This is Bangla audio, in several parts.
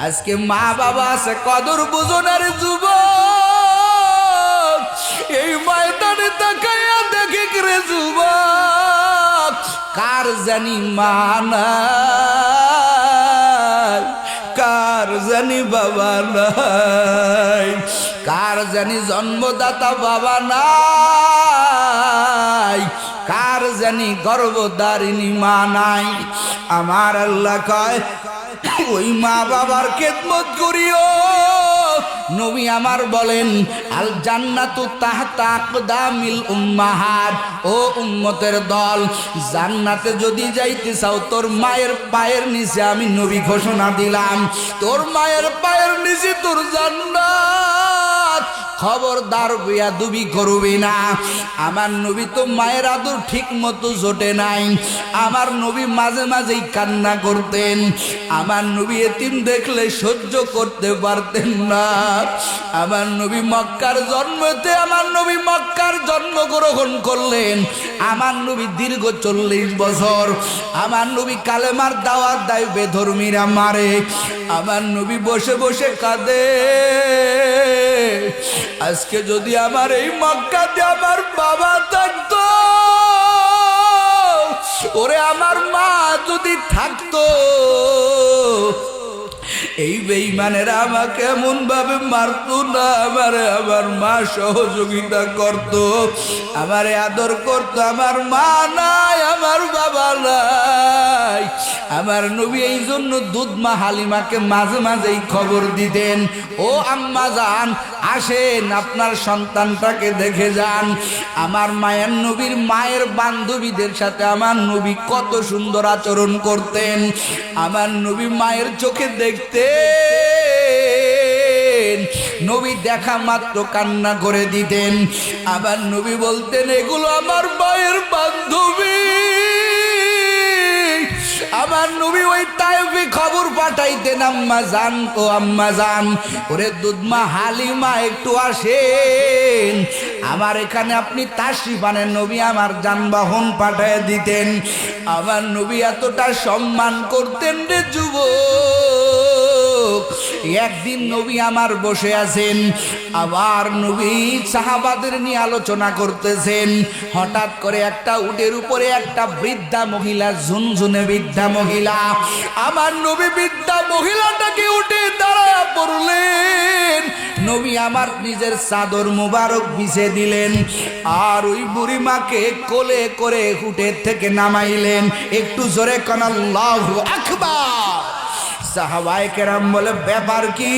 আজকে মা বাবা আছে কদর বুঝনার যুবক, এই ময়দানে তাকাইয়া দেখে রে যুবক, কার জানি মা নাই, কার জানি বাবা নাই, কার জানি জন্মদাতা বাবা নাই, কার জানি গর্ভধারিণী মা নাই। আমার আল্লাহ কয় ওই মা বাবার খেদমত করিও। নবী আমার বলেন আল জান্নাতু তাহতা আকদামিল উম্মাহাত। ও উম্মতের দল, জান্নাতে যদি যাইতে চাও তোর মায়ের পায়ের নিচে আমি নবী ঘোষণা দিলাম, তোর মায়ের পায়ের নিচে তোর জান্নাত। খবরদার বেয়াদবি করবি না। আমার নবী তো মায়ের আদর ঠিক মতো জোটে নাই। আমার নবী মাঝে মাঝেই কান্না করতেন। আমার নবী এতিম দেখলে সহ্য করতে পারতেন না। আমার নবী মক্কার জন্মতে, আমার নবী মক্কার জন্মগ্রহণ করলেন। আমার নবী দীর্ঘ 40 বছর আমার নবী কালেমার দাওয়াত দেয়, বেধর্মীরা মারে। আমার নবী বসে বসে কাঁদে। আজকে যদি আমার এই মক্কাতে আমার বাবা থাকতো, ওরে আমার মা যদি থাকতো, এই বেঈমানেরা আমাকে এমন ভাবে মারতো না। আমার মা সহযোগিতা করত, আমারে আদর করত। আমার মা নাই, আমার বাবা নাই। আমার নবী এই জন্য দুধ মা হালিমাকে মাঝে মাঝেই খবর দিতেন, ও আম্মা যান, আসেন আপনার সন্তানটাকে দেখে যান। আমার মায়ের নবীর মায়ের বান্ধবীদের সাথে আমার নবী কত সুন্দর আচরণ করতেন। আমার নবী মায়ের চোখে দেখতে, নবী দেখা মাত্র কান্না করে দিতেন। আবার নবী বলতেন এগুলো আমার মায়ের বান্ধবী। আমার নবী ওই তায়েফে খবর পাঠাইতেন, আম্মা জান, ও আম্মা জান, ওরে দুধমা হালিমা একটু আসেন, আমার এখানে আপনি তাশরিফ আনেন। নবী আমার যানবাহন পাঠায় দিতেন। আমার নবী এতটা সম্মান করতেন রে যুবক। একদিন নবী আমার বসে আছেন, আবার নবী সাহাবাদের নিয়ে আলোচনা করতেছেন। হঠাৎ করে একটা উটের উপরে একটা বৃদ্ধা মহিলা, ঝুনঝুনে বৃদ্ধা মহিলা, আমার নবী বৃদ্ধা মহিলাটাকে উঠে দাঁড়ায় পড়লেন। নবী আমার নিজের চাদর মুবারক বিছে দিলেন, আর ওই বুড়ি মাকে কোলে করে উটের থেকে নামাইলেন। একটু জোরে কোন আল্লাহু আকবার। সাহাবায়ে কেরাম বলে ব্যাপার কি,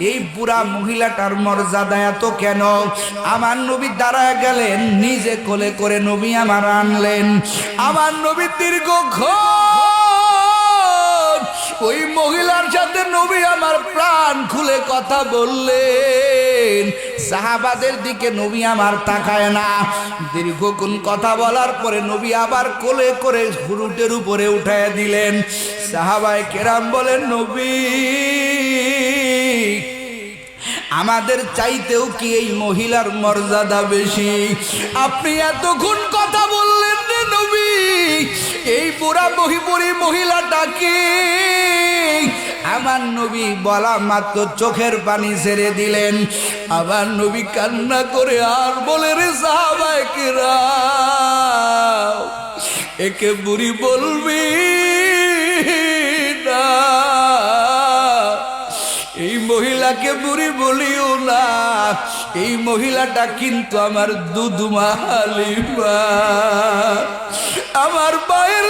এই বুড়া মহিলাটার মর্যাদা এত কেন? আমার নবী দাঁড়ায় গেলেন, নিজে কোলে করে নবী আমার আনলেন। আমার নবী দীর্ঘক্ষণ ওই মহিলার সাথে নবী আমার প্রাণ খুলে কথা বললেন। সাহাবাদের দিকে নবী আমার তাকায় না। দীর্ঘক্ষণ কথা বলার পরে নবী আবার কোলে করে উটের উপরে উঠায় দিলেন। সাহাবায়ে কেরাম বলেন নবী, আমাদের চাইতেও কি এই মহিলার মর্যাদা বেশি? আপনি এতক্ষণ কথা বললেন রে নবী, এই বুড়া মহিলাটাকে। আমার নবী বলা মাত্র চোখের পানি ছেড়ে দিলেন। আবার নবী কান্না করে আর বলে, রে সাহাবায়ে কেরাম, একে বুড়ি বলবি না, এই মহিলাকে বুড়ি বলিও না। এই মহিলাটা কিন্তু আমার দুধমা হালিমা, আমার মায়ের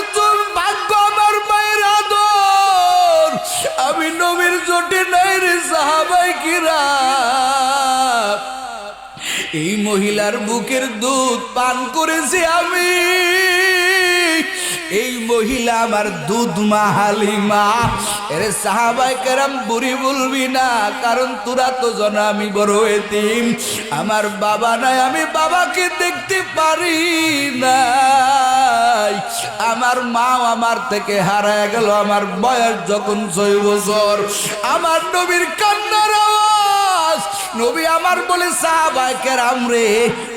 ভাগ্য, আমার মায়ের আদর। আমি নবীর জোটে নাই রে সাহাবায়ে কেরাম। এই মহিলার বুকের দুধ পান করেছি আমি। এই মহিলা আমার দুধমা হালিমা। এরে সাহাবায়ে কেরাম বুড়ি বলবি না, কারণ তোরা তো জানা আমি বড় এতিম, আমার বাবা নাই, আমি বাবাকে দেখতে পারি না। আমার মা আমার থেকে হারায় গেল আমার বয়স যখন 6 বছর। আমার নবীর কান্নার আওয়াজ। নবী আমার বলে, সাহাবায়ে কেরাম রে,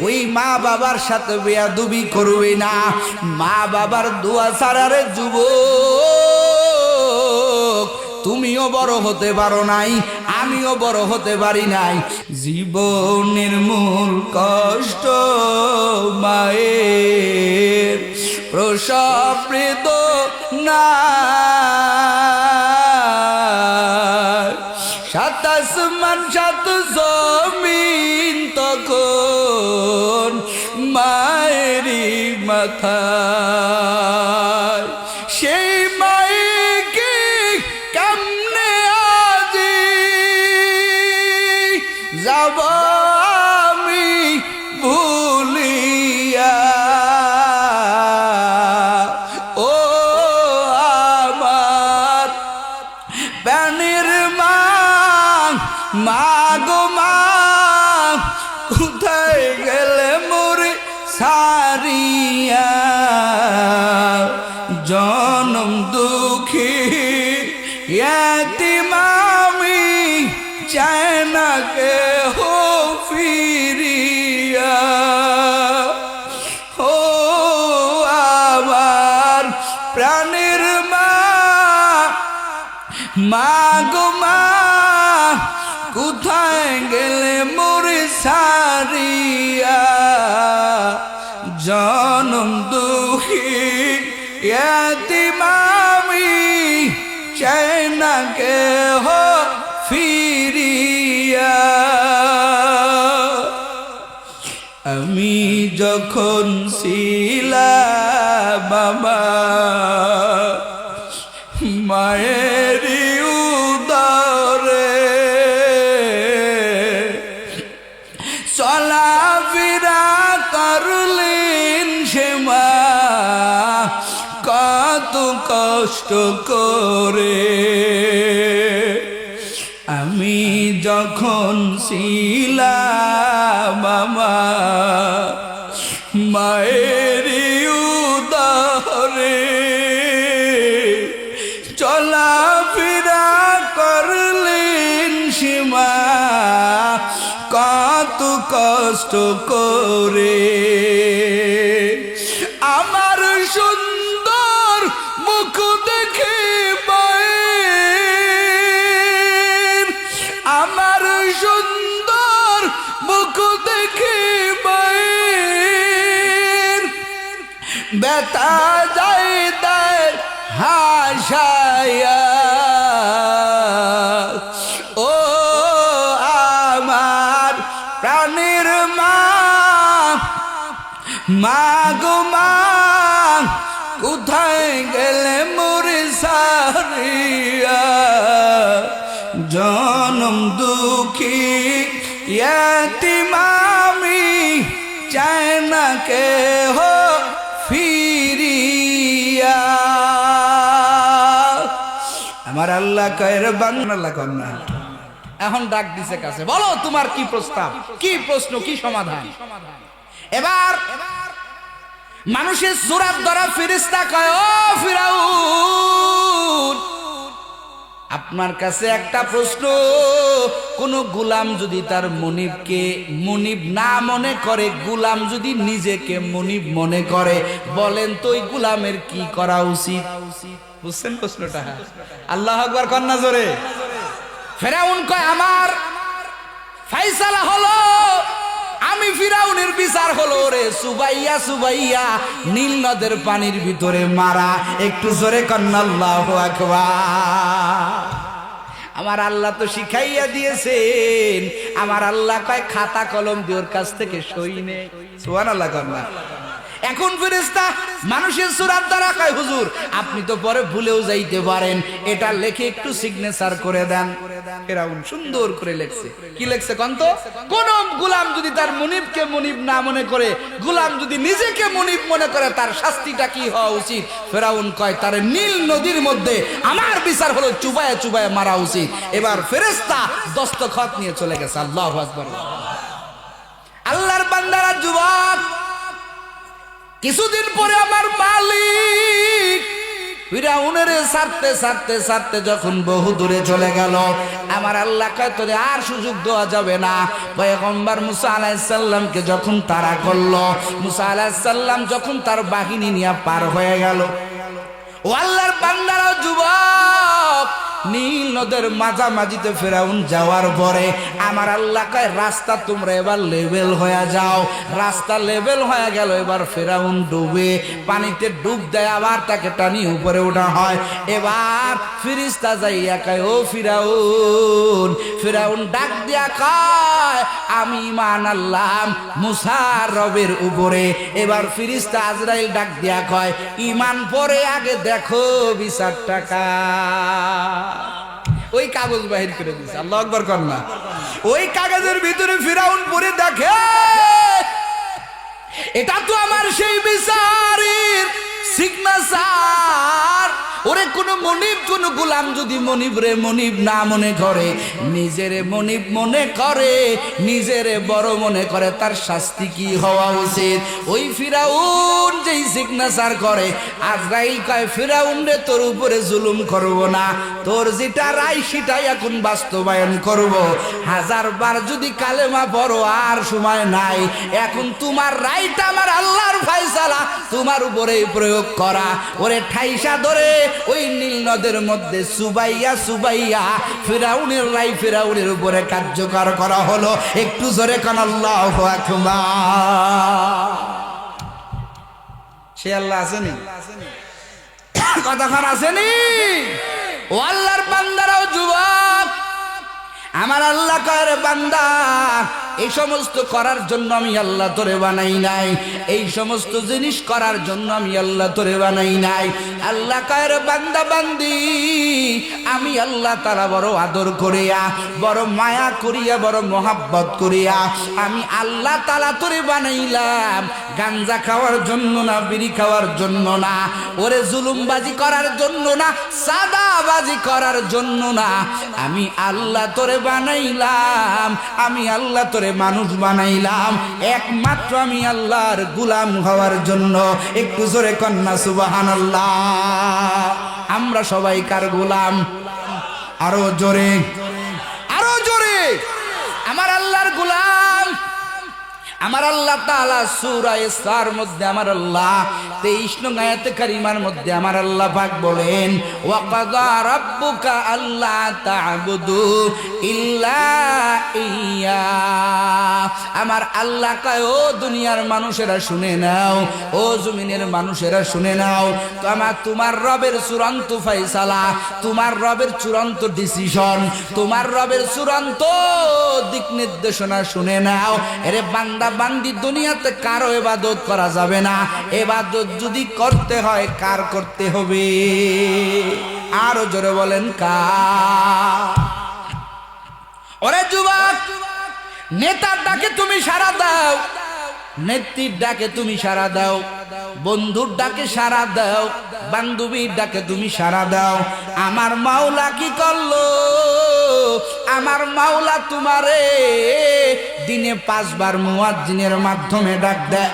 ওই মা বাবার সাথে বেয়াদবি করবি না। মা বাবার দোয়া ছাড়া রে যুবক তুমিও বড় হতে পারো নাই, আমিও বড় হতে পারি নাই। জীবনের মূল কষ্ট মায়ের প্রসব বেদনা, সাত আসমান সাত জমিন তখন মায়েরই মাথায়। সেই মাইকে কেমনে আজি যাব আমি ভুলিয়া, ও আমার প্রাণের মা, মা গো মা, কোথায় গেলে মোরে সারিয়া। জনম দুঃখী এতিম আমি, চাই না কেহ ফিরিয়া। ও আমার প্রাণের মা, মা গো মা, কোথায় গেলে মোরে সারিয়া। জনম দুঃখী এতিম আমি, চাই না কেহ ফিরিয়া। আমি যখন ছিলাম বাবা মায়ের উদরে, চলাফেরা করলেন সে মা কত কষ্ট করে। আমি যখন ছিলাম মামা মায়ের উদরে, চলাফেরা করলেন সে মা কত কষ্ট করে। আমার সুন্দর মুখ দেখে মায়ের, আমার সুন্দর মুখ দেখে মায়ের ব্যথা যায় দেয় হাসায়া। ও আমার প্রাণের মা, মা গো মা, কোথায় গেলে মোরে সারিয়া। জনম দুঃখী এতিম আমি, চাই না কেহ ফিরিয়া। আমার আল্লাহ কয়ের বাংলা কন্যা এখন ডাক দিছে কাছে, বলো তোমার কি প্রস্তাব, কি প্রশ্ন, কি সমাধান। এবার মানুষের সুরাত ধরা ফেরেশতা কয়, ও ফিরাউন, আপনার কাছে একটা প্রশ্ন। কোন গোলাম যদি তার মনিবকে মনিব না মনে করে, গোলাম যদি নিজেকে মনিব মনে করে, বলেন তো ওই গোলামের কি করা উচিত? বুঝছেন প্রশ্নটা? আল্লাহু আকবার কন্যা জোরে। ফিরাউন কয়, আমার ফাইসালা হলো, আমি ফিরাউনের বিচার হলো রে সুবাইয়া সুবাইয়া নীল নদের পানির ভিতরে মারা। একটু জোরে কন্যা আল্লাহু আকবার। আমার আল্লাহ তো শিখাইয়া দিয়েছেন, আমার আল্লাহ কয় খাতা কলম দিয়ে ওর কাছ থেকে সই নে। সুবহানাল্লাহ কন্যা। এখন ফেরেশতা মানুষের সুরাত দ্বারা কয়, হুজুর আপনি তো পরে ভুলেও যাইতে পারেন, এটা লেখে একটু সিগনেচার করে দেন। ফিরাউন সুন্দর করে লেখছে। কি লেখছে কোন তো? কোন গোলাম যদি তার মুনিবকে মুনিব না মনে করে, গোলাম যদি নিজেকে মুনিব মনে করে, তার শাস্তিটা কি হওয়া উচিত? ফিরাউন কয়, তার নীল নদীর মধ্যে আমার বিচার হলো চুবায়ে চুবায়ে মারা উচিত। এবার ফেরেশতা দস্তখত নিয়ে চলে গেছে। আল্লাহু আকবার। আল্লাহর বান্দারা, যুবক, কিছুদিন পরে আমার মালিক ফিরাউনের ছাড়তে ছাড়তে ছাড়তে যখন বহু দূরে চলে গেল, আমার আল্লাহ কয় তোরে আর সুযোগ দেওয়া যাবে না। পয়গম্বর মুসা আলাইহিস সালামকে যখন তাড়া করলো, মুসা আলাইহিস সালাম যখন তার বাহিনী নিয়ে পার হয়ে গেল, ও আল্লাহর বান্দারা, যুবক, নীল নদের মাঝামাঝিতে ফেরাউন যাওয়ার পরে আমার আল্লাহ কয় রাস্তা তোমরা এবার লেভেল হয়ে যাও। রাস্তা লেভেল হয়ে গেল, এবার ফেরাউন ডুবে পানিতে ডুব দেয়, আবার তাকে টানি উপরে ওঠা হয়। এবার ফিরিস্তা যাইয়া কয় ও ফিরাউন, ফিরাউন ডাক দিয়া কয় আমি ঈমান আনলাম মুসার রবের উপরে। এবার ফিরিস্তা আজরাইল ডাক দিয়া কয় ঈমান পরে আগে দেখো বিচার টাকা। ওই কাগজ বাহির করে দিছে, আল্লাহু আকবার কর না। ওই কাগজের ভিতরে ফিরাউন পরে দেখে এটা তো আমার সেই বিচারের সিগনেচার। ওরে কোন মনিব কোন গোলাম যদি মনিব রে মনিব না মনে করে, নিজেরে মনিব মনে করে, নিজেরে বড় মনে করে, তার শাস্তি কি হওয়া উচিত? ওই ফিরাউন যেই সিগনেচার করে, আজরাইল কয় ফিরাউন রে তোর উপরে জুলুম করব না, তোর যেটা রায় সেটাই এখন বাস্তবায়ন করব। 1000 বার যদি কালেমা পড়ো আর সময় নাই, এখন তোমার রায়টা আমার আল্লাহর ফয়সালা, তোমার উপরেই প্রয়োগ করা। ওরে ঠাইসা ধরে ওই নীল নদের মধ্যে সুবাইয়া সুবাইয়া ফিরাউনের রায় ফিরাউনের উপরে কার্যকর করা হলো। একটু জোরে কান আল্লাহু আকবার। সে আল্লাহ আসেনি, কতক্ষণ আসেনি? ও আল্লাহর বান্দারাও যুবক, আমার আল্লাহ কয় রে বান্দা, এই সমস্ত করার জন্য আমি আল্লাহ তোরে বানাই নাই, এই সমস্ত জিনিস করার জন্য আমি আল্লাহ তোরে বানাই নাই। আল্লাহ কয় রে বান্দা বান্দি, আমি আল্লাহ তাআলা বড় আদর করিয়া, বড় মায়া করিয়া, বড় মোহাব্বত করিয়া আমি আল্লাহ তাআলা তোরে বানাইলাম। গাঞ্জা খাওয়ার জন্য না, বিড়ি খাওয়ার জন্য না, ওরে জুলুমবাজি করার জন্য না, সাদাবাজি করার জন্য না, আমি আল্লাহ তোরে বানাইলাম, আমি আল্লাহ তোরে মানুষ বানাইলাম একমাত্র আমি আল্লাহর গোলাম হওয়ার জন্য। একটু জোরে কন্যা সুবহানাল্লাহ। আমরা সবাই কার গোলাম? আরো জোরে, আরো জোরে। আমার আল্লাহর গোলাম। আমার আল্লাহ তাআলা সূরা ইসরার মধ্যে আমার আল্লাহ 23 নং আয়াতে কারিমার মধ্যে আমার আল্লাহ পাক বলেন ওয়া কাযা রাব্বুকা আল্লা তা'বুদু ইল্লা ইয়া। আমার আল্লাহ কয় ও দুনিয়ার মানুষেরা শুনে নাও, ও জমিনের মানুষেরা শুনে নাও, তোমার রবের চূড়ান্ত ফয়সালা, তোমার রবের চূড়ান্ত ডিসিশন, তোমার রবের চূড়ান্ত দিক নির্দেশনা শুনে নাও। এরে বান্দা বান্দি, দুনিয়াতে কারো ইবাদত করা যাবে না, ইবাদত যদি করতে হয় কার করতে হবে? আরো জোরে বলেন কার? ওরে যুবক, নেতার ডাকে তুমি সাড়া দাও, নেত্রীর ডাকে তুমি সাড়া দাও, বন্ধুর ডাকে সাড়া দাও, বান্ধবীর ডাকে তুমি সাড়া দাও। আমার মাওলা কি করলো? আমার মাওলা তোমারে দিনে 5 বার মুয়াজ্জিনের মাধ্যমে ডাক দেয়,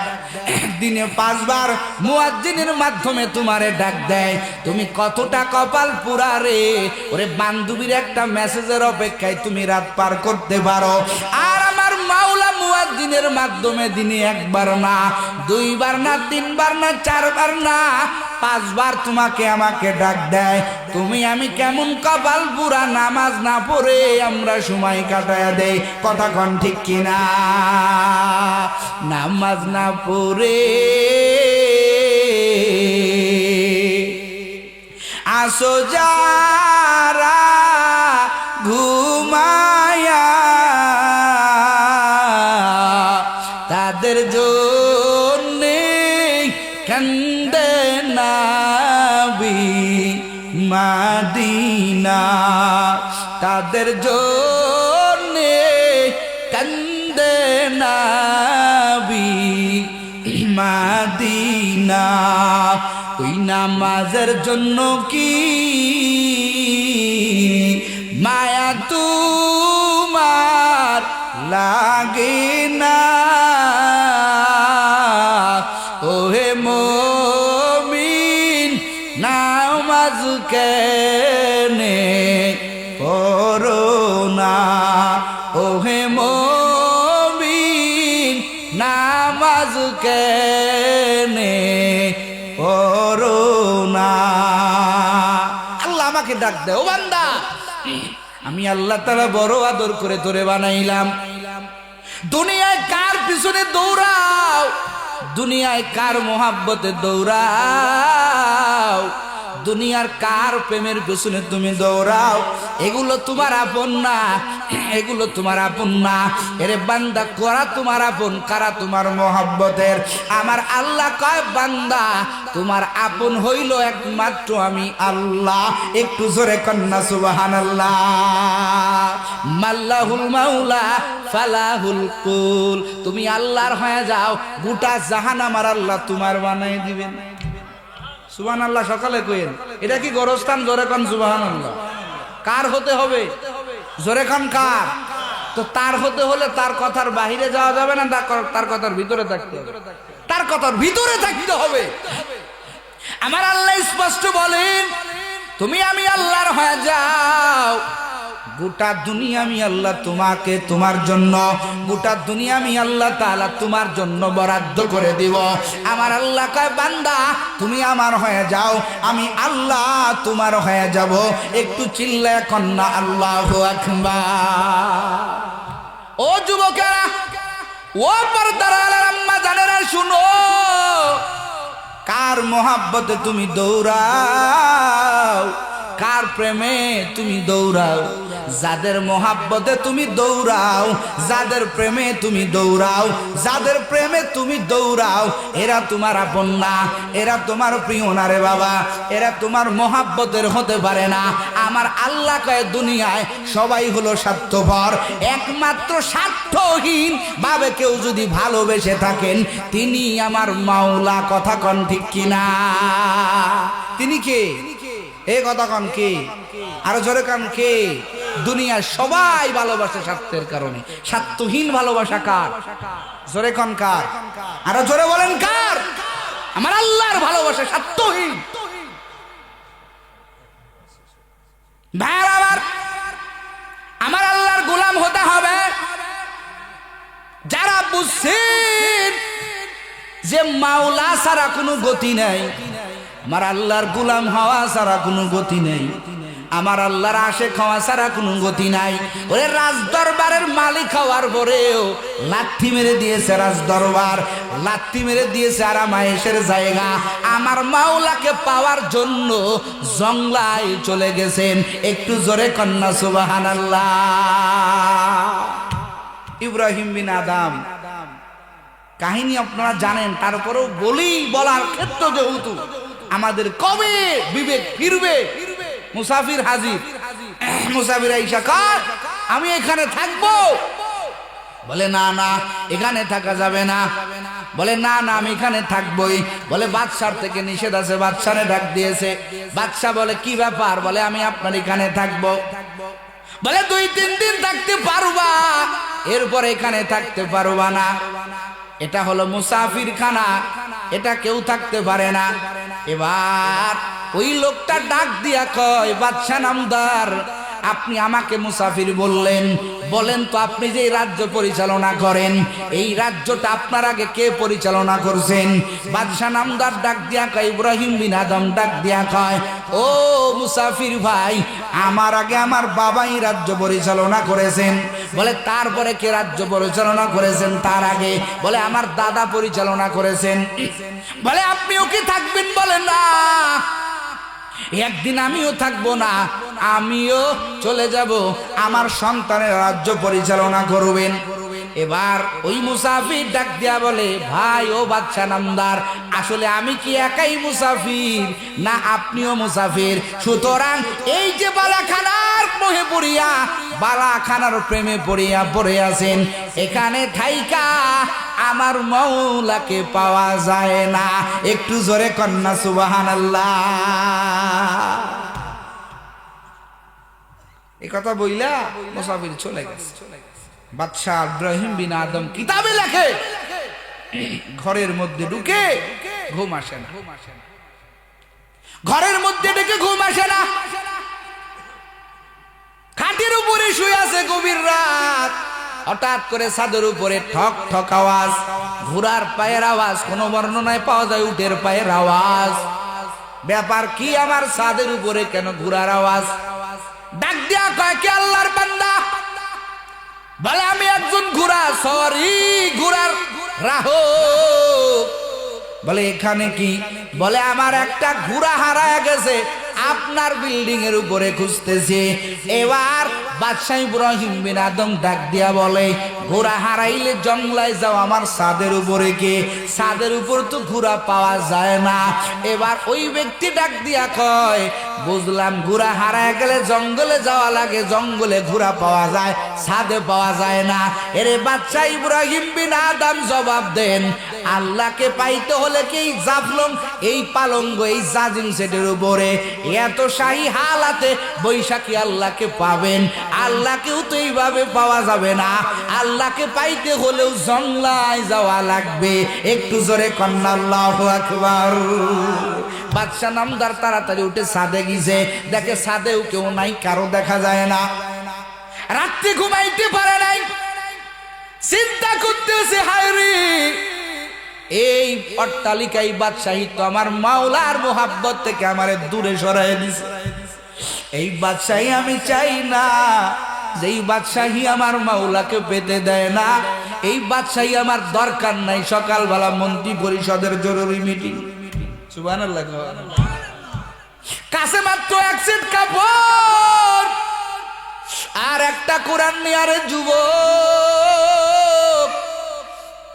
দিনে 5 বার মুয়াজ্জিনের মাধ্যমে তোমারে ডাক দেয়। তুমি কতটা কপাল পুরা রে! ওরে বান্ধবীর একটা মেসেজের অপেক্ষায় তুমি রাত পার করতে পারো, আর আমার মাওলা মুয়াজ্জিনের মাধ্যমে দিনে 1 বার না, 2 বার না, 3 বার না, 4 বার না, 5 বার তোমাকে আমাকে ডাক দেয়। তুমি আমি কেমন কপাল পুরা, নামাজ না পড়ে আমরা সময় কাটায়া দেই। কথা কন ঠিক কিনা? নামাজ না পড়ে আসো যারা ঘুমায়া, তাদের জন্যে কান্দে নবী মাদিনা, তাদের জন্যে কান্দে নবী মাদিনা। ওই নামাজের জন্য কি মায়া তোমার লাগে না? ওহে মুমিন নামাজ কেনে পড়ো না, ওহে মুমিন নামাজ কেনে পড়ো না। আল্লাহ আমাকে ডাক দেয়, ও বান্দা আমি আল্লাহ তাআলা বড় আদর করে তোরে বানাইলাম। দুনিয়ায় কার পিছনে দৌড়াও, দুনিয়ায় কার মোহাব্বতে দৌড়াও, দুনিয়ার কার প্রেমের পেছনে তুমি দৌড়াও, এগুলো তোমার আপন না, এগুলো তোমার আপন না। এরে বান্দা, করা তোমার আপন, কারা তোমার মোহাব্বতের? আমার আল্লাহ কয় বান্দা তোমার আপন হইল একমাত্র আমি আল্লাহ। একটু জোরে কন্যা সুবহানাল্লাহ। মাল্লাহুল মাওলা ফালাহুল কুল। তুমি আল্লাহর হয়ে যাও, গোটা জাহান আমার আল্লাহ তোমার বানাই দিবেন। সুবহানাল্লাহ সকালে কইেন, এটা কি গোরস্থান? জোরে কান সুবহানাল্লাহ। কার হতে হবে? জোরে কান কার? তো তার হতে হলে তার কথার বাহিরে যাওয়া যাবে না, তার কথার ভিতরে থাকতে হবে, তার কথার ভিতরে থাকতে হবে। আমার আল্লাহ স্পষ্ট বলেন, তুমি আমি আল্লাহর হয়ে যাও, গোটা দুনিয়া আমি আল্লাহ তোমাকে, তোমার জন্য গোটা দুনিয়া আমি আল্লাহ তাআলা তোমার জন্য বরাদ্দ করে দিব। আমার আল্লাহ কয় বান্দা তুমি আমার হয়ে যাও, আমি আল্লাহ তোমার হয়ে যাব। একটু চিল্লায় কন্যা আল্লাহু আকবার। ও যুবকেরা, ও পর্দার আলের আম্মা জানেরা, শুনো, কার মোহাব্বতে তুমি দৌড়াও, কার প্রেমে তুমি দৌড়াও? যাদের মোহাব্বতে তুমি দৌড়াও, যাদের প্রেমে তুমি দৌড়াও, যাদের প্রেমে তুমি দৌড়াও, এরা তোমার আপন না, এরা তোমার প্রিয় না রে বাবা, এরা তোমার মোহাব্বতের হতে পারে না। আমার আল্লাহ কয় দুনিয়ায় সবাই হলো স্বার্থপর, একমাত্র স্বার্থহীন ভাবে কেউ যদি ভালোবেসে থাকেন তিনি আমার মাওলা। কথা কন ঠিক কিনা? তিনি কে? এই কথা কন কে? আরো জোরে কান কে? দুনিয়ার সবাই ভালোবাসে স্বার্থের কারণে। স্বার্থহীন ভালোবাসা কার? জোরে কন কার? আরো জোরে বলেন কার? আমার আল্লাহর ভালোবাসা স্বার্থহীন। ভাইরা আমার আল্লাহর গোলাম হতে হবে যারা বুঝছেন যে মাওলা ছাড়া কোনো গতি নাই, আমার আল্লাহর গোলাম হওয়া ছাড়া কোনো গতি নেই, আমার আল্লাহর আশিক হওয়া ছাড়া কোনো গতি নাই। ওরে রাজদরবারের মালিক হওয়ার পরেও লাথি মেরে দিয়েছে রাজদরবার, লাথি মেরে দিয়েছে আরামায়েশের জায়গা। আমার মাওলাকে পাওয়ার জন্য জংলায় চলে গেছেন। একটু জোরে কন্যা সুবহানাল্লাহ। ইব্রাহিম বিন আদম কাহিনী আপনারা জানেন, তারপরেও বলি, বলার ক্ষেত্র যেহেতু আমাদের কবে বিবেক ফিরবে। মুসাফির হাজির, মুসাফির আইসা কয় আমি এখানে থাকবো। বলে না না, এখানে থাকা যাবে না। বলে না না, আমি এখানে থাকবোই। বলে বাদশার থেকে নিষেধ আছে। বাদশারে ডাক দিয়েছে। বাদশা বলে কি ব্যাপার? বলে আমি আপনার এখানে থাকবো। বলে 2-3 দিন থাকতে পারবা, এরপর এখানে থাকতে পারবা না। এটা হলো মুসাফির খানা, এটা কেউ থাকতে পারে না। এবার ওই লোকটা ডাক দিয়া কয়, বাদশা নামদার, আপনি আমাকে মুসাফির বললেন, বলেন তো আপনি যে রাজ্য পরিচালনা করেন, এই রাজ্যটা আপনার আগে কে পরিচালনা করছেন? বাদশা নামদার ডাক দিয়া কয়, ইব্রাহিম বিন আদম ডাক দিয়া কয়, ও মুসাফির ভাই, আমার আগে আমার বাবাই রাজ্য পরিচালনা করেছেন। বলে তারপরে কে রাজ্য পরিচালনা করেছেন তার আগে? বলে আমার দাদা পরিচালনা করেছেন। বলে আপনিও কি থাকবেন? বলে না, একদিন আমিও থাকবো না, আমিও চলে যাব, আমার সন্তানের রাজ্য পরিচালনা করবেন। এবার ওই মুসাফির ডাক দিয়া বলে, ভাই ও বাদশা নামদার, আসলে আমি কি একাই মুসাফির না আপনিও মুসাফির? সুতরাং এই যে বালাখানার মোহে পড়িয়া, বালাখানার প্রেমে পড়িয়া পড়ে আছেন, এখানে থাইকা আমার মাওলাকে পাওয়া যায় না। একটু জোরে কন্যা সুবহানাল্লাহ। এই কথা বইলা মুসাফির চলে গেছে। বাদশা ইব্রাহিম বিন আদম কিতাবে লেখে, ঘরের মধ্যে ঢুকে ঘুম আসে না, ঘরের মধ্যে ঢুকে ঘুম আসে না। খাটের উপরে শুয়ে আছে, গভীর রাত। হঠাৎ করে ছাদের উপরে ঠক ঠক আওয়াজ, ঘোড়ার পায়ের আওয়াজ, কোন বর্ণনায় পাওয়া যায় উটের পায়ের আওয়াজ। ব্যাপার কি? আমার ছাদের উপরে কেন ঘোড়ার আওয়াজ? ডাক দিয়া কয়, কে আল্লাহর বান্দা? বলে আমি একজন ঘোড়া, সরি ঘোড়ার রাহক। বলে এখানে কি? বলে আমার একটা ঘোড়া হারায় গেছে, আপনার বিল্ডিং এর উপরে খুঁজতেছে। এবার বাদশাহ ইব্রাহিম বিন আদম ডাক দিয়া বলে, ঘোড়া হারাইলে জঙ্গলায় যাও, আমার ছাদের উপরে কে? ছাদের উপর তো ঘোড়া পাওয়া যায় না। এবার ওই ব্যক্তি ডাক দিয়া কয়, বুঝলাম ঘোড়া হারায় গেলে জঙ্গলে যাওয়া লাগে, জঙ্গলে ঘোড়া পাওয়া যায়, ছাদে পাওয়া যায় না। এরে বাদশাহ ইব্রাহিম বিন আদম জবাব দেন, আল্লাহকে পাইতে হলে কি এই জাফলং, এই পালঙ্গ, এই জাজিম সেটের উপরে এত শাহী হালাতে বৈশাখী আল্লাহকে পাবেন? আল্লাহকেও তো এইভাবে পাওয়া যাবে না। আল্লাহকে পাইতে হলেও জঙ্গলায় যাওয়া লাগবে। একটু জোরে কন্যা আল্লাহু আকবার। বাদশা নামদার তাড়াতাড়ি উঠে ছাদে গিয়েছে, দেখে ছাদেও কেউ নাই, কারো দেখা যায় না। রাত্রে ঘুমাইতে পারে নাই, চিন্তা করতেছে, হায় রে এই অট্টালিকাই বাদশাহী তো আমার মাওলার মোহাব্বত থেকে আমারে দূরে সরাই দিছে। এই বাদশাহী আমি চাই না, যেই বাদশাহী আমার মাওলাকে পেতে দেয় না, এই বাদশাহী আমার দরকার নাই। সকালবেলা মন্ত্রী পরিষদের জরুরি মিটিং, সুবহানাল্লাহ, কাছে মাত্র এক সেট কাপড় আর একটা কোরআন নিয়ে, আরে যুবক।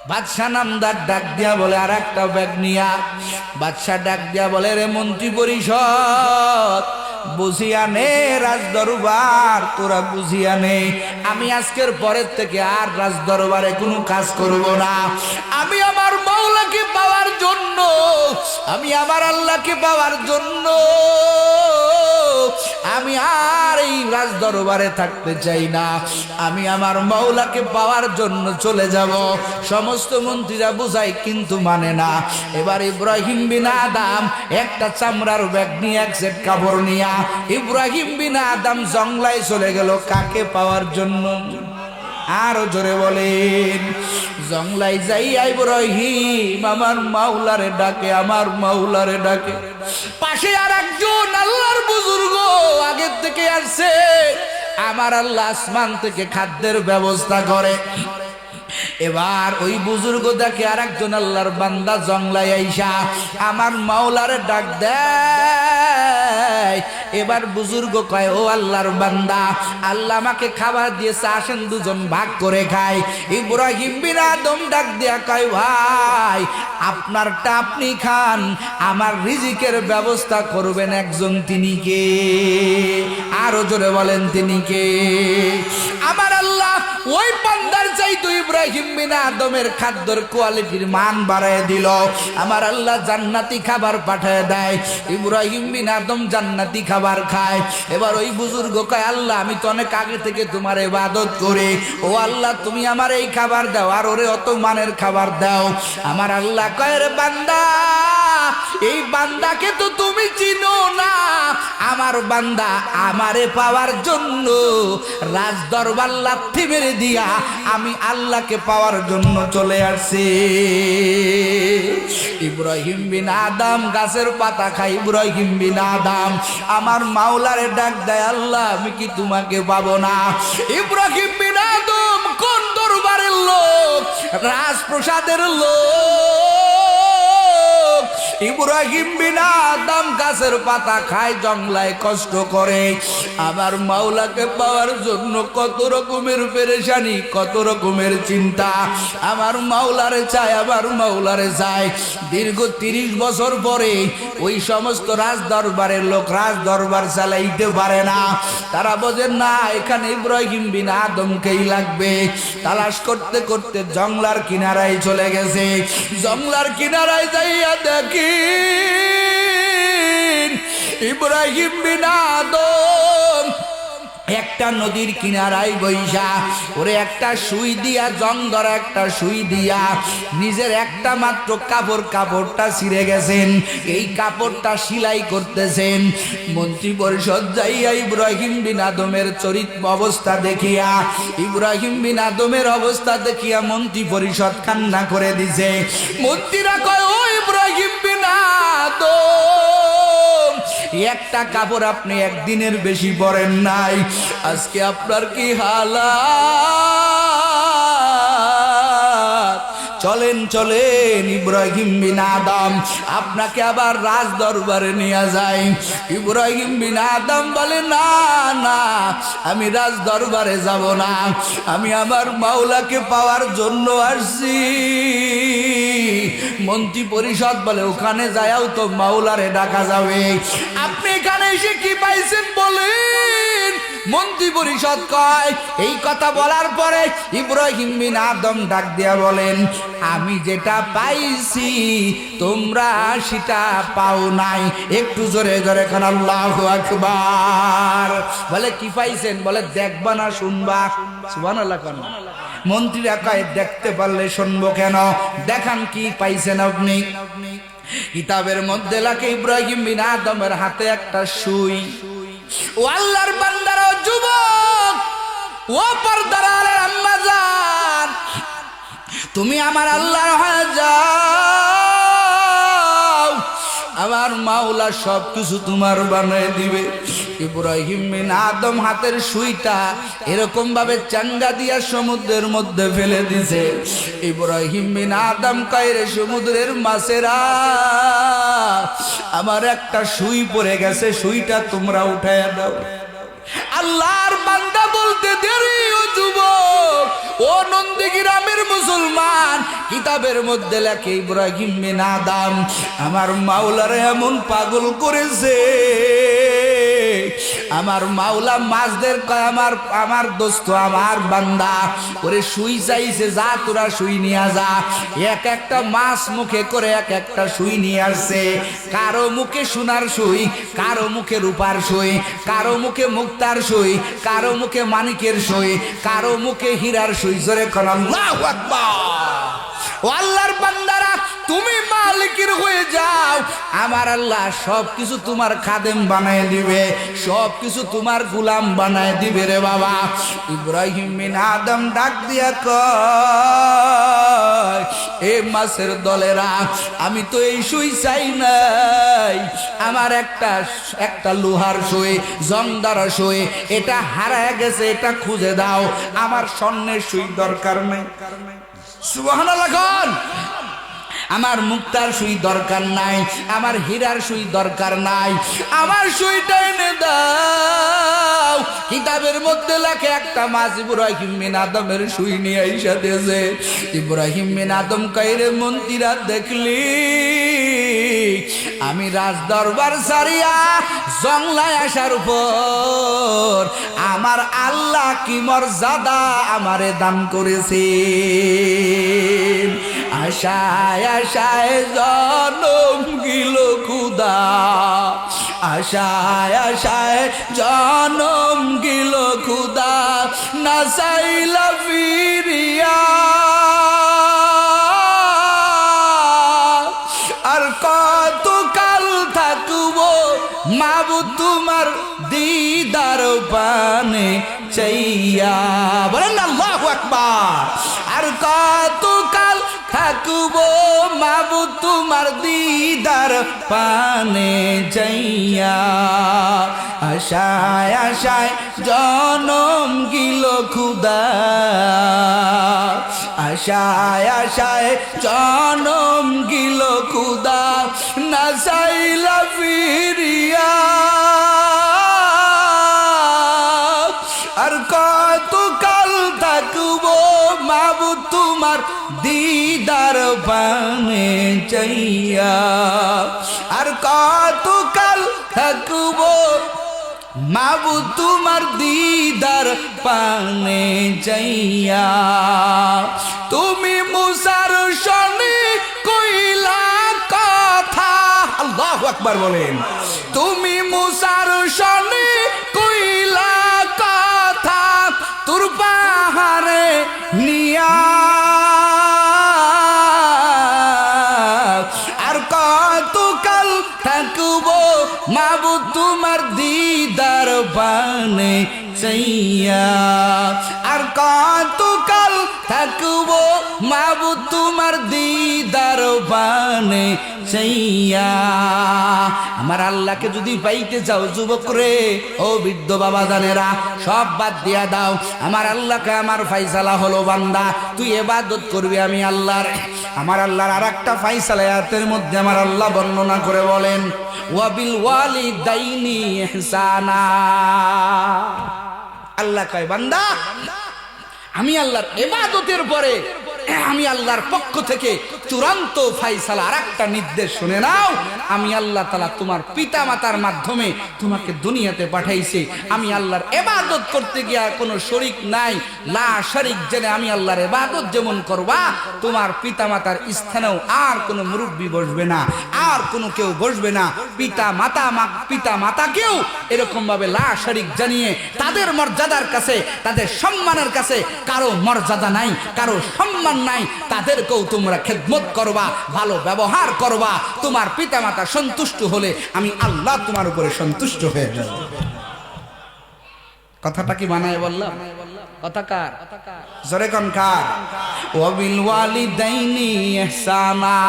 বাদশা নামদার ডাক দিয়া বলে, আর একটা ব্যাগ নিয়া। বাদশা ডাক দিয়া বলে, রে মন্ত্রী পরিষদ, বুঝিয়া নে রাজ দরবার, তোরা বুঝিয়া নে, আমি আজকের পরের থেকে আর রাজ দরবারে কোনো কাজ করব না। আমি আমার মাওলাকে পাওয়ার জন্য, আমি আমার আল্লাহকে পাওয়ার জন্য আমি আর এই রাজ দরবারে থাকতে চাই না। আমি আমার মাওলাকে পাওয়ার জন্য চলে যাব। সমস্ত মন্ত্রীরা বুঝাই কিন্তু মানে না। এবার ইব্রাহিম বিন আদম একটা চামড়ার ব্যাগ নিয়ে, এক সেট কাপড় নিয়া ইব্রাহিম বিন আদম জঙ্গলায় চলে গেল। কাকে পাওয়ার জন্য? আরো জোরে বলেন। জঙ্গলায় যাইয়া ইব্রাহিম আমার মাওলারে ডাকে, আমার মাওলারে ডাকে। পাশে আর একজন আল্লাহর বুজুর্গ আগের থেকে আসছে। আমার আল্লাহ আসমান থেকে খাদ্যের ব্যবস্থা করে। এবার ওই বুজুর্গ দেখে আর একজন আল্লাহর বান্দা জঙ্গলায় আইসা আমার মাওলারে ডাক দেয়। এবার বুজুর্গ কয়, ও আল্লাহর বান্দা, আল্লাহ আমাকে খাবার দিয়েছে, আসেন দুজন ভাগ করে খাই। ইব্রাহিম বিন আদম ডাক দিয়া কয়, ভাই আপনারটা আপনি খান, আমার রিজিকের ব্যবস্থা করবেন একজন, তিনি কে? আরো জোরে বলেন, তিনি কে? আমার আল্লাহ ওই বান্দার চাইতো ইব্রাহিম বিন আদমের খাদ্যের কোয়ালিটির মান বাড়ায় দিল। আমার আল্লাহ জান্নাতি খাবার পাঠায় দেয়, ইব্রাহিম বিন আদম জান্নাতি খাবার খায়। এবার ওই বুজুর্গ কয়, আল্লাহ আমি তো অনেক আগে থেকে তোমার ইবাদত করি, ও আল্লাহ তুমি আমার এই খাবার দাও, আর ওরে অত মানের খাবার দাও। আমার আল্লাহ কয়, রে বান্দা, এই বান্দাকে তো তুমি চিনো না। আমার বান্দা আমারে পাওয়ার জন্য রাজ দরবার লাথি মেরে দিয়া আমি আল্লাহকে পাওয়ার জন্য চলে আসছি। ইব্রাহিম বিন আদম গাছের পাতা খাই। ইব্রাহিম বিন আদম আমার মাওলারে ডাক দেয়, আল্লাহ আমি কি তোমাকে পাবো না? ইব্রাহিম বিন আদম কোন দরবারের লোক? রাজপ্রসাদের লোক। ইব্রাহিম বিন আদম গাছের পাতা খায়, জঙ্গলায় কষ্ট করে। আমার মাওলাকে পাওয়ার জন্য কত রকমের পেরেশানি, কত রকমের চিন্তা। আমার মাওলারে চায়, আমার মাওলারে চায়। দীর্ঘ 30 বছর পরে ওই সমস্ত রাজ দরবারের লোক রাজ দরবার চালাইতে পারে না। তারা বোঝেন না এখানে ইব্রাহিম বিন আদমকেই লাগবে। তালাশ করতে করতে জঙ্গলার কিনারায় চলে গেছে। জঙ্গলার কিনারায় যাইয়া দেখি ইব্রাহিম বিন আদম একটা নদীর কিনারায় বইসা, ওরে একটা সুই দিয়া, জং ধরা একটা সুই দিয়া নিজের একটা মাত্র কাপড়টা ছিঁড়ে গেছেন, এই কাপড়টা সেলাই করতেছেন। মন্ত্রী পরিষদ যাইয়া ইব্রাহিম বিন আদমের চরিত্র অবস্থা দেখিয়া, ইব্রাহিম বিন আদমের অবস্থা দেখিয়া মন্ত্রী পরিষদ কান্না করে দিছে। মন্ত্রীরা কয়, ও ইব্রাহিম বিন আদম, একটা কাপড় আপনি একদিনের বেশি পরেন নাই। আজকে আপনার কি হালাত? চলেন চলেন, ইব্রাহিম বিন আদম আপনাকে আবার রাজ দরবারে নিয়ে যায়। ইব্রাহিম বিন আদম বলে, না না, আমি রাজ দরবারে যাব না, আমি আমার মাওলাকে পাওয়ার জন্য আসছি। মন্ত্রী পরিষদ বলে, ওখানে যায়াও তো মাওলারে ডাকা যাবে, আপনি এখানে এসে কি পাইছেন বলেন? মন্ত্রী পরিষদ কয়, এই কথা বলার পরে ইব্রাহিম বিন আদম ডাক দিয়া বলেন, আমি যেটা পাইছি তোমরা সেটা পাও নাই। একটু জোরে জোরে খান আল্লাহু আকবার। বলে, কি পাইছেন? বলে, দেখবা না শুনবা? সুবহানাল্লাহ। কেন? মন্ত্রীরা কয়, দেখতে পারলে শুনবো কেন, দেখান কি পাইছেন আপনি। কিতাবের মধ্যে লেখা, ইব্রাহিম বিন আদমের হাতে একটা সুই। ও আল্লাহর বান্দারা, যুবক, ও পর্দার আড়ালের আম্মা জান, তুমি আমার আল্লাহর হয়ে যাও, আমার মাওলা সবকিছু তোমার বানিয়ে দিবে। ইব্রাহিম বিন আদম হাতের সুইটা এরকম ভাবে চাঙ্গা দিয়া সমুদ্রের মধ্যে ফেলে দিছে। ইব্রাহিম বিন আদম কইরে, সমুদ্রের মাছেরা, আমার একটা সুই পড়ে গেছে, সুইটা তোমরা উঠাইয়া দাও। আল্লাহর বান্দা বলতে দেরি। ও যুবক, ও নন্দীগ্রামের মুসলমান, কিতাবের মধ্যে লেখে, ইব্রাহিম বিন আদম আমার মাওলারে এমন পাগল করেছে, আমার মাওলা মাছদের কয়, আমার দোস্ত, আমার বান্দা ওরে সুই চাইছে, যা তোরা সুই নিয়ে যা। এক একটা মাছ মুখে করে এক একটা সুই নিয়ে আসছে। কারো মুখে সোনার সুই, কারো মুখে রূপার সুই, কারো মুখে মুক্তার সুই, কারো মুখে মানিকের সুই, কারো মুখে হীরার সুই। জোরে কোন আল্লাহু আকবার। ও আল্লাহর বান্দারা, তুমি মালিকের হয়ে যাও, আমার আল্লাহ সবকিছু তোমার খাদেম বানায় দিবে, সবকিছু তোমার গোলাম বানায় দিবে রে বাবা। ইব্রাহিম বিন আদম ডাক দিয়া কয়, এ মাছের দলেরা, আমি তো এই সুই চাই নাই, আমার একটা লোহার সুই, জংদারা সুই, এটা হারায় গেছে, এটা খুঁজে দাও, আমার স্বর্ণের সুই দরকার নেই। সুবহানাল্লাহ। আমার মুক্তার সুই দরকার নাই, আমার হীরার সুই দরকার নাই, আমার সুইটা এনে দাও। কিতাবের মধ্যে লেখে, একটা মাছ ইব্রাহিম বিন আদমের সুই নিয়ে আইসা দিয়েছে। ইব্রাহিম বিন আদম কইরে, মন্ত্রীরা দেখলি আমি রাজ দরবার সারিয়া জংলায় আসার পর আমার আল্লাহ কি মর্যাদা আমারে দান করেছে। আশায় আশায় জনম গিল খুদা, আশায় আশায় জনম গিল খুদা, না চাইলা ফিরিয়া, আর কত কাল থাকবো মাবুদ তোমার দিদার পানে চাইয়া। বলেন আল্লাহু আকবার। আর কত কাল থাকবো মাবুদ তোমার দিদার পানে যাইয়া, আশায় আশায় জনম গিল খুদা, আশায় আশায় জনম গিল খুদা, না চাইলা ফিরিয়া, আর কত কাল থাকবো মাবুদ তোমার দিদার পানে চাইয়া, আর কত কাল থাকবো মাবুদ তোমার দিদার পানে চাইয়া। তুমি মুসার শনি কইলা কথা, আল্লাহু আকবার বলেন। তুমি মুসার শনি কইলা কথা, তোর পাহাড়ে নিয়া, আর কত কাল থাকবো মাবুদ তোমার দিদার পানে চাইয়া, আর কত কাল থাকবো মাবুদ তোমার দিদার পানে চাইয়া। আমার আল্লাহকে যদি পাইতে চাও যুবক রে, ও বৃদ্ধ বাবা জানেরা, সব বাদ দিয়া দাও। আমার আল্লাহকে আমার ফাইসালা হলো বান্দা তুই ইবাদত করবি আমি আল্লাহর। আমার আল্লাহর আরেকটা ফাইসালা আয়াতের মধ্যে আমার আল্লাহ বর্ণনা করে বলেন, ওয়া বিল ওয়ালিদাইনি ইহসানা। আল্লাহ কয় বান্দা আমি আল্লাহর ইবাদতের পরে আমি আল্লাহর পক্ষ থেকে চূড়ান্ত ফাইসালা আরেকটা নির্দেশ শুনে নাও। আমি আল্লাহ তাআলা তোমার পিতা মাতার মাধ্যমে তোমাকে দুনিয়াতে পাঠাইছে। আমি আল্লাহর ইবাদত করতে গিয়ে কোনো শরীক নাই, লা শরীক জেনে আমি আল্লাহর ইবাদত যেমন করবা, তোমার পিতা মাতার স্থানেও আর কোনো মুরব্বি বসবে না, আর কোনো কেউ বসবে না। পিতা মাতাকেও এরকম ভাবে লা শরীক জানিয়ে তাদের মর্যাদার কাছে, তাদের সম্মানের কাছে কারো মর্যাদা নাই, কারো সম্মান নাই। তাদেরকেও তোমরা খেদমত করবা, ভালো ব্যবহার করবা। তোমার পিতামাতা সন্তুষ্ট হলে আমি আল্লাহ তোমার উপরে সন্তুষ্ট হয়ে যাব। কথাটা কি বানায় বললাম? কথা কার? জোরে কোন কার? ওয়া বিল ওয়ালিদাইনি ইহসানা।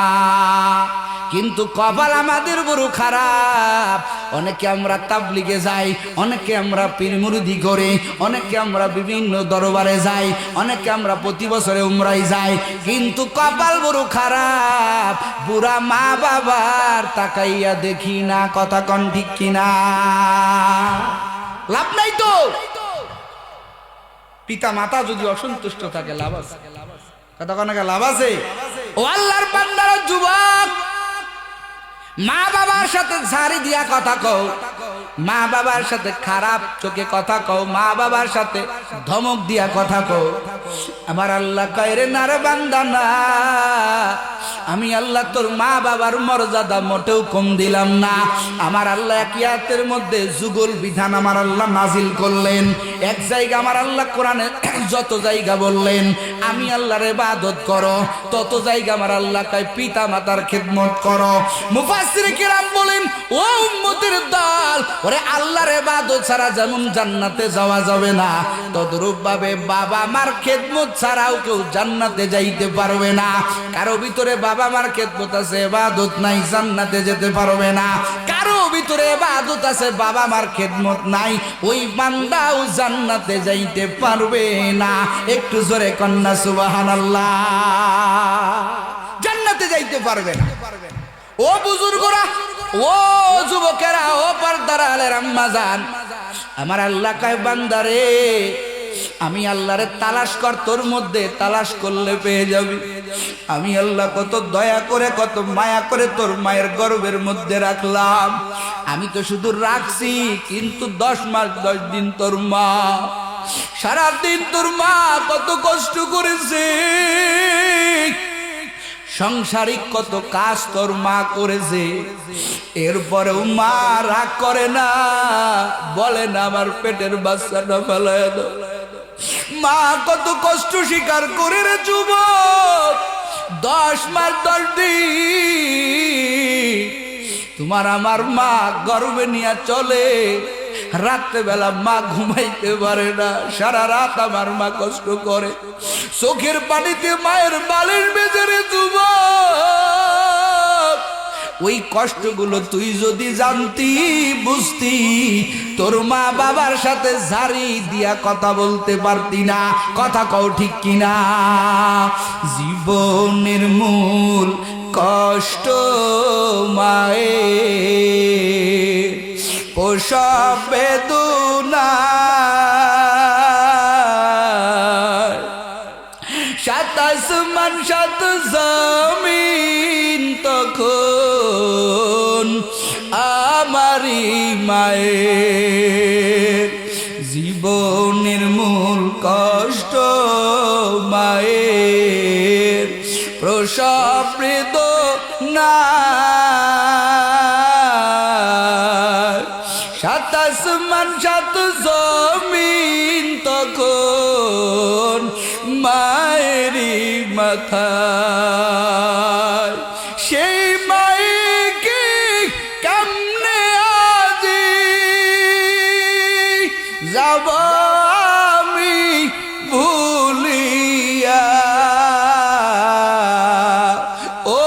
কিন্তু কপাল আমাদের বড় খারাপ। অনেকে আমরা তাবলিগে যাই, অনেকে আমরা পীর মুরিদি করে, অনেকে আমরা বিভিন্ন দরবারে যাই, অনেকে আমরা প্রতি বছরে উমরায় যাই, কিন্তু কপাল বড় খারাপ। বুড়া মা বাবার তাকাইয়া দেখি না। কথা কোন ঠিক কিনা? লাভ নাই তো। পিতা মাতা যদি অসন্তুষ্ট থাকে লাভ আছে? কথা কোন লাভ আছে? ও আল্লাহর বান্দারা, যুবক, মা বাবার সাথে ঝাড়ি দিয়া কথা কও, মা বাবার সাথে খারাপ চোখে কথা কও, মা বাবার সাথে ধমক দিয়া কথা কও। আমার আল্লাহ কয় রে না রে বান্দা না, আমি আল্লাহ তোর মা বাবার মর্যাদা মোটেও কম দিলাম না। আমার আল্লাহ এক আয়াতের মধ্যে যুগল বিধান আমার আল্লাহ নাজিল করলেন। এক জায়গা আমার আল্লাহ কোরআনে যত জায়গা বললেন আমি আল্লাহর ইবাদত করো, তত জায়গা আমার আল্লাহ কয় পিতা মাতার খেদমত করো। মুফাসসির কিরাম বলেন, ও উম্মতের দল, ওরে আল্লাহর ইবাদত ছাড়া যেমন জান্নাতে যাওয়া যাবে না, তদ্রূপ ভাবে বাবা মার খেদমত ছাড়াও কেউ জান্নাতে যাইতে পারবে না। কারো ভিতরে বাবা মার খেদমত আছে, ইবাদত নাই, জান্নাতে যেতে পারবে না। কারো ভিতরে ইবাদত আছে, বাবা মার খেদমত নাই, ওই বান্দাও জান্নাতে যাইতে পারবে না। একটু জোরে কন্যা সুবহানাল্লাহ। জান্নাতে যাইতে পারবে না। ও বুজুর্গরা, ও যুবকেরা, ও পর্দার আলের আম্মা জান, আমার আল্লাহ কয় বান্দারে আমি আল্লাহরে তালাশ কর, তোর মধ্যে তালাশ করলে পেয়ে যাবি। আমি আল্লাহ কত দয়া করে, কত মায়া করে তোর মায়ের গর্ভের মধ্যে রাখলাম। আমি তো শুধু রাখছি, কিন্তু 10 মাস 10 দিন তোর মা, সারাদিন তোর মা কত কষ্ট করেছে, সংসারিক কত কাজ তোর মা করেছে। এরপরেও মা রাগ করে না, বলে না আমার পেটের বাচ্চাটা ফেলায় দাও। মা কত কষ্ট স্বীকার করে রে যুবক, 10 মাস 10 দিন তোমার আমার মা গর্ভে নিয়ে চলে। রাত্রে বেলা মা ঘুমাইতে পারে না, সারা রাত আমার মা কষ্ট করে, চোখের পানিতে মায়ের বালিশ বেজে রে যুবক। ওই কষ্টগুলো তুই যদি জানতি, বুঝতি, তোর মা বাবার সাথে ঝাড়ি দিয়া কথা বলতে পারতি না। কথা কও ঠিক কিনা? জীবনের মূল কষ্ট মায়ের, প্রসব বেদনা, 7 আসমান 7 জমিন তখন আমারই মায়ের। জীবনের মূল কষ্ট মায়ের, প্রসব বেদনা, 7 আসমান 7 জমিন তখন মায়েরই মাথায়। সেই মাইকে কেমনে আজি যাব আমি ভুলিয়া, ও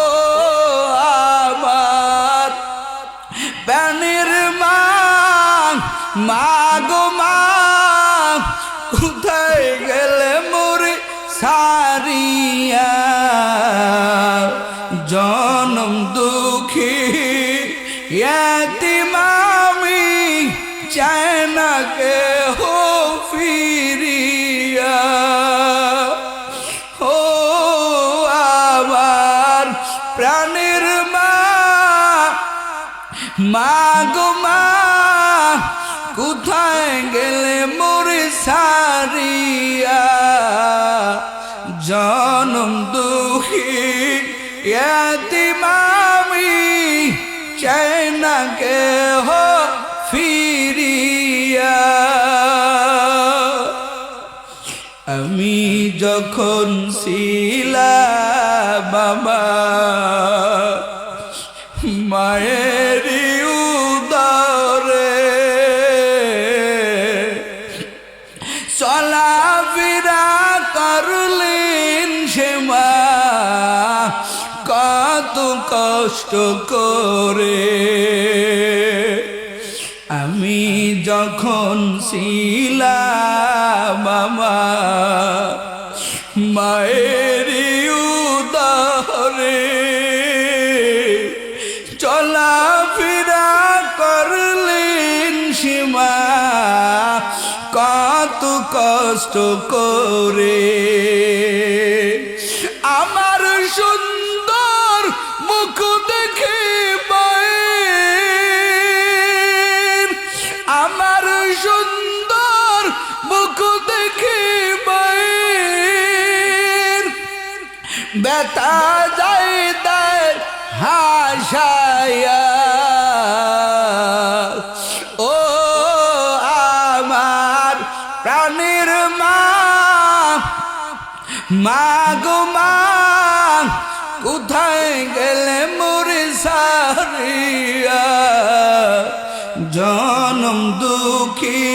মা গো মা কোথায় গেলে মোর সারিয়া জনম দুঃখী এতিম আমি চাই না কেহ ফিরিয়া আমি যখন ছিলাম বাবা মায়ের উদরে চলাফেরা করলেন সে মা কত কষ্ট করে আমি যখন ছিলাম মামা মায়ের উদরে চলাফেরা করলেন সীমা কত কষ্ট করে আমার সুন্দর মুখ দেখে মায়ের আমার সুন্দর মুখ দেখে মায়ের ব্যথা যায় দেয় হাসায়া ও আমার প্রাণের মা মা গো মা কোথায় গেলে মোর সারিয়া জনম দুঃখী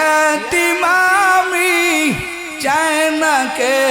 এতিম আমি চাই না কে